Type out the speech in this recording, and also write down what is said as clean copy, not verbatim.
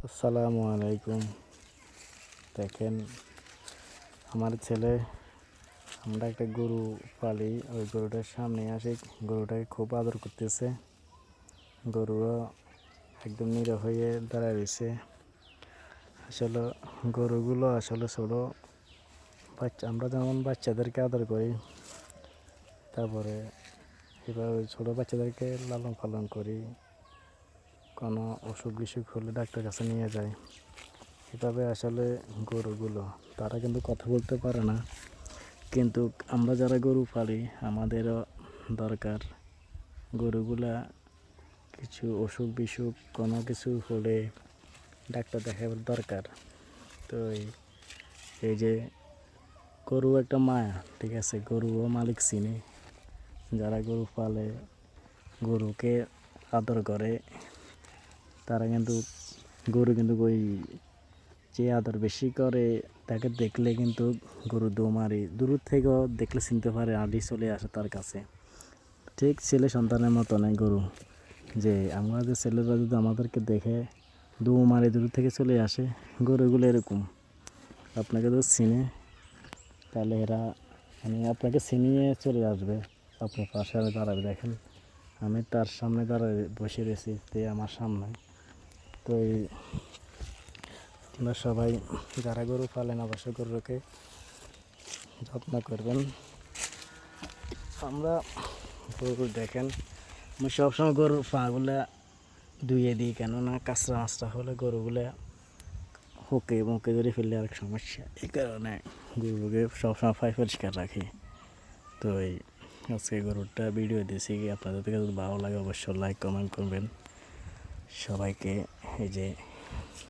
আসসালামু আলাইকুম। দেখেন, আমার ছেলে, আমরা একটা গরু পালি, ওই গরুটার সামনে আসে, গরুটাকে খুব আদর করতেছে। গরুও একদম নীরব হয়ে দাঁড়ায় রয়েছে। আসলে গরুগুলো আসলে ছোটো বাচ্চা, আমরা যেমন বাচ্চাদেরকে আদর করি, তারপরে এভাবে ছোটো বাচ্চাদেরকে লালন পালন করি, কোনো অসুখ বিসুখ হলে ডাক্তার কাছে নিয়ে যায়। এভাবে আসলে গরুগুলো, তারা কিন্তু কথা বলতে পারে না, কিন্তু আমরা যারা গরু পালি আমাদেরও দরকার গরুগুলা কিছু অসুখ বিসুখ কোনো কিছু হলে ডাক্তার দেখাবার দরকার। তো এই যে গরু একটা মায়া, ঠিক আছে, গরুও মালিক চিনে, যারা গরু পালে গরুকে আদর করে তারা কিন্তু গরু কিন্তু ওই যে আদর বেশি করে তাকে দেখলে কিন্তু গরু দৌড়ায়, দূর থেকেও দেখলে চিনতে পারে, আদি চলে আসে তার কাছে। ঠিক ছেলে সন্তানের মতো নয় গরু, যে আমাদের ছেলেরা যদি আমাদেরকে দেখে দৌড়ায় দূর থেকে চলে আসে, গরুগুলো এরকম আপনাকে তো চিনে, তাহলে এরা মানে আপনাকে চিনিয়ে চলে আসবে, আপনার পাশে আমি দাঁড়াবে। দেখেন, আমি তার সামনে দাঁড়ায় বসে রয়েছি, তে আমার সামনে। তো আপনারা সবাই যারা গরু পালেন অবশ্যই গরুকে যত্ন করবেন। আমরা গরু দেখেন, আমি সবসময় গরুর পাগুলা ধুয়ে দিই, কেননা কাঁচরা মাছরা হলে গরুগুলা হুকে মুখে ধরে ফেললে আরেক সমস্যা, এই কারণে গরুকে সবসময় পায় পরিষ্কার রাখি। তো আজকে গরুটা ভিডিও দিয়েছি, আপনাদের থেকে যদি ভালো লাগে অবশ্যই লাইক কমেন্ট করবেন সবাইকে। এই যে